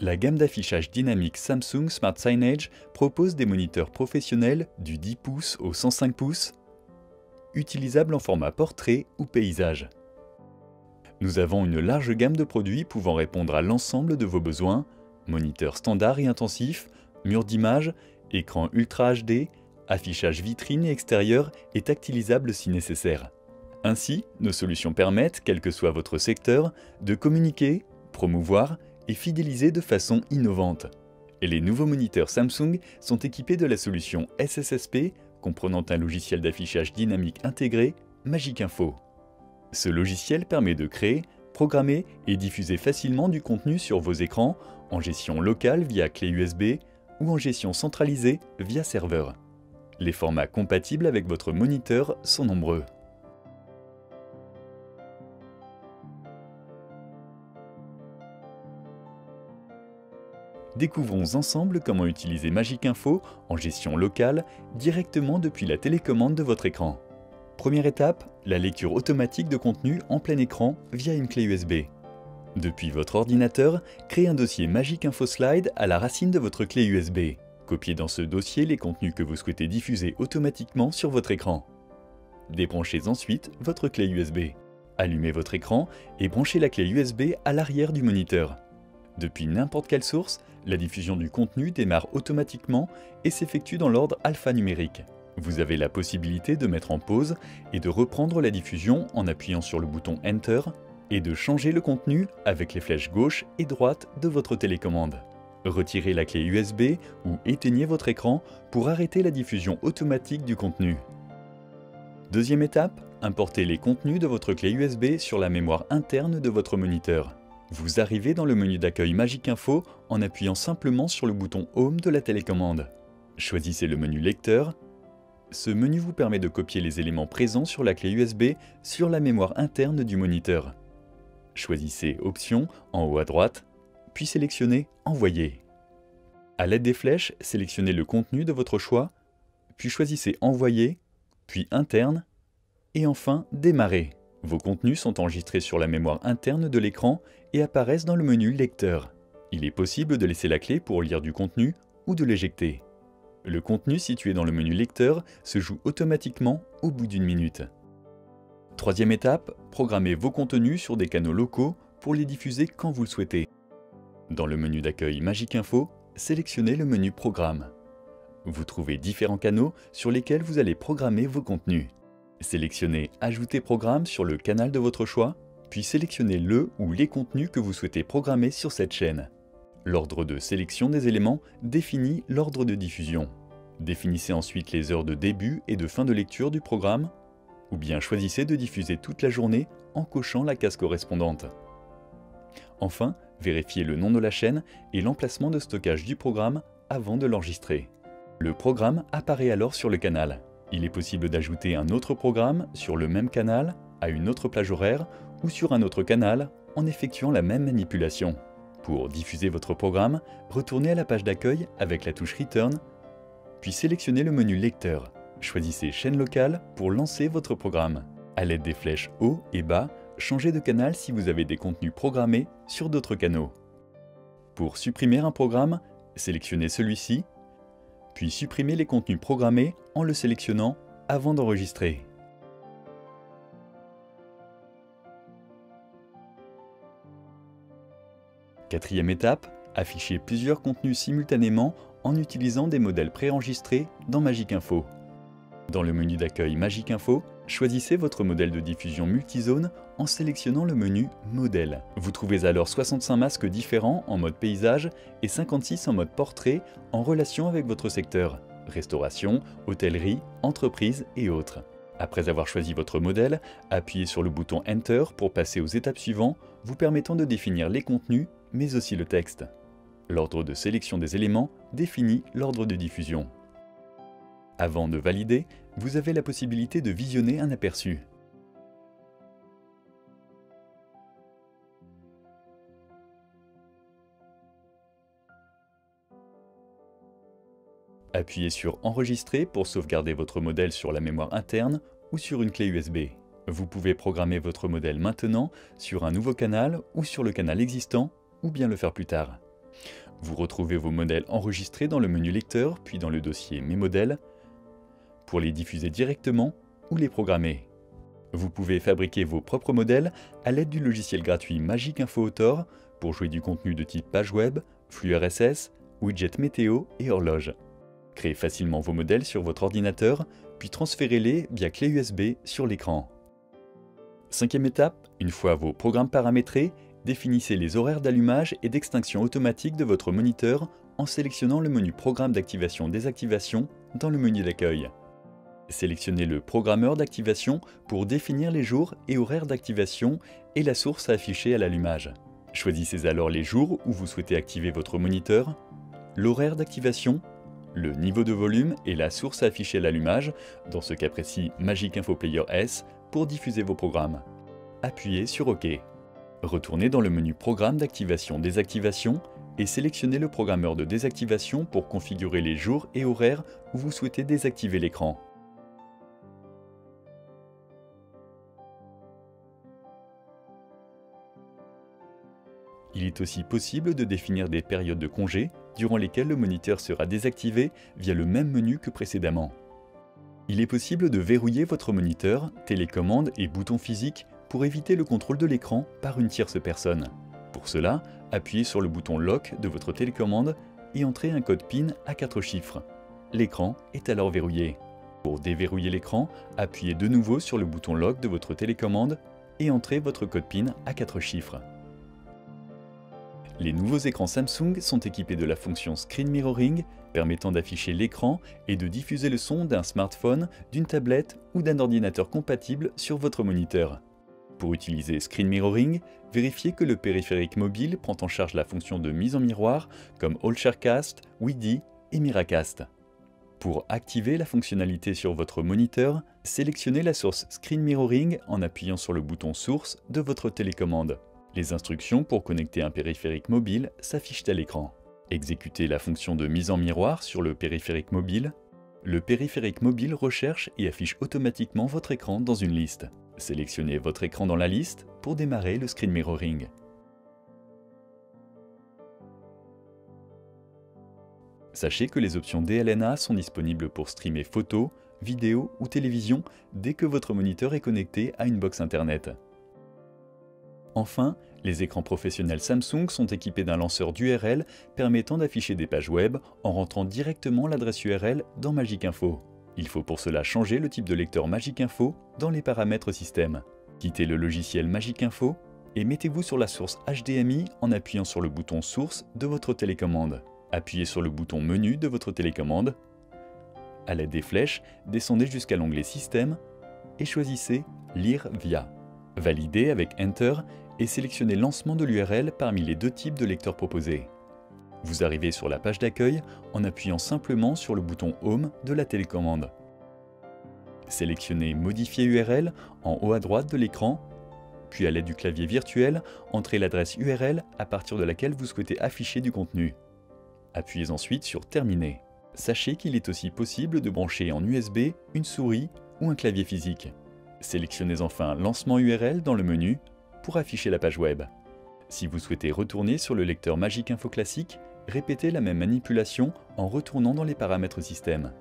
La gamme d'affichage dynamique Samsung Smart Signage propose des moniteurs professionnels du 10 pouces au 105 pouces, utilisables en format portrait ou paysage. Nous avons une large gamme de produits pouvant répondre à l'ensemble de vos besoins, moniteurs standards et intensifs, murs d'image, écran Ultra HD, affichage vitrine et extérieur et tactilisable si nécessaire. Ainsi, nos solutions permettent, quel que soit votre secteur, de communiquer, promouvoir et fidéliser de façon innovante. Et les nouveaux moniteurs Samsung sont équipés de la solution SSSP, comprenant un logiciel d'affichage dynamique intégré, Magic Info. Ce logiciel permet de créer, programmer et diffuser facilement du contenu sur vos écrans en gestion locale via clé USB ou en gestion centralisée via serveur. Les formats compatibles avec votre moniteur sont nombreux. Découvrons ensemble comment utiliser Magic Info en gestion locale directement depuis la télécommande de votre écran. Première étape, la lecture automatique de contenu en plein écran via une clé USB. Depuis votre ordinateur, créez un dossier Magic Info Slide à la racine de votre clé USB. Copiez dans ce dossier les contenus que vous souhaitez diffuser automatiquement sur votre écran. Débranchez ensuite votre clé USB. Allumez votre écran et branchez la clé USB à l'arrière du moniteur. Depuis n'importe quelle source, la diffusion du contenu démarre automatiquement et s'effectue dans l'ordre alphanumérique. Vous avez la possibilité de mettre en pause et de reprendre la diffusion en appuyant sur le bouton Enter et de changer le contenu avec les flèches gauche et droite de votre télécommande. Retirez la clé USB ou éteignez votre écran pour arrêter la diffusion automatique du contenu. Deuxième étape, importez les contenus de votre clé USB sur la mémoire interne de votre moniteur. Vous arrivez dans le menu d'accueil Magic Info en appuyant simplement sur le bouton Home de la télécommande. Choisissez le menu Lecteur. Ce menu vous permet de copier les éléments présents sur la clé USB sur la mémoire interne du moniteur. Choisissez Options en haut à droite, puis sélectionnez Envoyer. À l'aide des flèches, sélectionnez le contenu de votre choix, puis choisissez Envoyer, puis Interne, et enfin Démarrer. Vos contenus sont enregistrés sur la mémoire interne de l'écran et apparaissent dans le menu Lecteur. Il est possible de laisser la clé pour lire du contenu ou de l'éjecter. Le contenu situé dans le menu Lecteur se joue automatiquement au bout d'une minute. Troisième étape, programmez vos contenus sur des canaux locaux pour les diffuser quand vous le souhaitez. Dans le menu d'accueil Magic Info, sélectionnez le menu Programme. Vous trouvez différents canaux sur lesquels vous allez programmer vos contenus. Sélectionnez Ajouter programme sur le canal de votre choix, puis sélectionnez le ou les contenus que vous souhaitez programmer sur cette chaîne. L'ordre de sélection des éléments définit l'ordre de diffusion. Définissez ensuite les heures de début et de fin de lecture du programme, ou bien choisissez de diffuser toute la journée en cochant la case correspondante. Enfin, vérifiez le nom de la chaîne et l'emplacement de stockage du programme avant de l'enregistrer. Le programme apparaît alors sur le canal. Il est possible d'ajouter un autre programme sur le même canal, à une autre plage horaire ou sur un autre canal en effectuant la même manipulation. Pour diffuser votre programme, retournez à la page d'accueil avec la touche Return, puis sélectionnez le menu Lecteur. Choisissez Chaîne locale pour lancer votre programme. À l'aide des flèches haut et bas, changez de canal si vous avez des contenus programmés sur d'autres canaux. Pour supprimer un programme, sélectionnez celui-ci, puis supprimez les contenus programmés en le sélectionnant avant d'enregistrer. Quatrième étape, affichez plusieurs contenus simultanément en utilisant des modèles préenregistrés dans Magic Info. Dans le menu d'accueil Magic Info, choisissez votre modèle de diffusion multizone en sélectionnant le menu Modèle. Vous trouvez alors 65 masques différents en mode paysage et 56 en mode portrait en relation avec votre secteur, restauration, hôtellerie, entreprise et autres. Après avoir choisi votre modèle, appuyez sur le bouton Enter pour passer aux étapes suivantes, vous permettant de définir les contenus, mais aussi le texte. L'ordre de sélection des éléments définit l'ordre de diffusion. Avant de valider, vous avez la possibilité de visionner un aperçu. Appuyez sur Enregistrer pour sauvegarder votre modèle sur la mémoire interne ou sur une clé USB. Vous pouvez programmer votre modèle maintenant sur un nouveau canal ou sur le canal existant, ou bien le faire plus tard. Vous retrouvez vos modèles enregistrés dans le menu Lecteur, puis dans le dossier Mes modèles, pour les diffuser directement ou les programmer. Vous pouvez fabriquer vos propres modèles à l'aide du logiciel gratuit Magic Info Author pour jouer du contenu de type page web, flux RSS, widget météo et horloge. Créez facilement vos modèles sur votre ordinateur, puis transférez-les via clé USB sur l'écran. Cinquième étape, une fois vos programmes paramétrés, définissez les horaires d'allumage et d'extinction automatique de votre moniteur en sélectionnant le menu Programme d'activation-désactivation dans le menu d'accueil. Sélectionnez le programmeur d'activation pour définir les jours et horaires d'activation et la source à afficher à l'allumage. Choisissez alors les jours où vous souhaitez activer votre moniteur, l'horaire d'activation, le niveau de volume et la source à afficher à l'allumage, dans ce cas précis Magic Info Player S, pour diffuser vos programmes. Appuyez sur OK. Retournez dans le menu Programme d'activation-désactivation et sélectionnez le programmeur de désactivation pour configurer les jours et horaires où vous souhaitez désactiver l'écran. Il est aussi possible de définir des périodes de congé durant lesquelles le moniteur sera désactivé via le même menu que précédemment. Il est possible de verrouiller votre moniteur, télécommande et bouton physique pour éviter le contrôle de l'écran par une tierce personne. Pour cela, appuyez sur le bouton Lock de votre télécommande et entrez un code PIN à 4 chiffres. L'écran est alors verrouillé. Pour déverrouiller l'écran, appuyez de nouveau sur le bouton Lock de votre télécommande et entrez votre code PIN à 4 chiffres. Les nouveaux écrans Samsung sont équipés de la fonction Screen Mirroring, permettant d'afficher l'écran et de diffuser le son d'un smartphone, d'une tablette ou d'un ordinateur compatible sur votre moniteur. Pour utiliser Screen Mirroring, vérifiez que le périphérique mobile prend en charge la fonction de mise en miroir comme AllShareCast, Widi et Miracast. Pour activer la fonctionnalité sur votre moniteur, sélectionnez la source Screen Mirroring en appuyant sur le bouton Source de votre télécommande. Les instructions pour connecter un périphérique mobile s'affichent à l'écran. Exécutez la fonction de mise en miroir sur le périphérique mobile. Le périphérique mobile recherche et affiche automatiquement votre écran dans une liste. Sélectionnez votre écran dans la liste pour démarrer le Screen Mirroring. Sachez que les options DLNA sont disponibles pour streamer photos, vidéos ou télévision dès que votre moniteur est connecté à une box internet. Enfin, les écrans professionnels Samsung sont équipés d'un lanceur d'URL permettant d'afficher des pages web en rentrant directement l'adresse URL dans Magic Info. Il faut pour cela changer le type de lecteur Magic Info dans les paramètres système. Quittez le logiciel Magic Info et mettez-vous sur la source HDMI en appuyant sur le bouton Source de votre télécommande. Appuyez sur le bouton Menu de votre télécommande. À l'aide des flèches, descendez jusqu'à l'onglet Système et choisissez Lire via. Validez avec Enter et sélectionnez Lancement de l'URL parmi les deux types de lecteurs proposés. Vous arrivez sur la page d'accueil en appuyant simplement sur le bouton Home de la télécommande. Sélectionnez Modifier URL en haut à droite de l'écran, puis à l'aide du clavier virtuel, entrez l'adresse URL à partir de laquelle vous souhaitez afficher du contenu. Appuyez ensuite sur Terminer. Sachez qu'il est aussi possible de brancher en USB une souris ou un clavier physique. Sélectionnez enfin Lancement URL dans le menu pour afficher la page web. Si vous souhaitez retourner sur le lecteur Magic Info classique, répétez la même manipulation en retournant dans les paramètres système.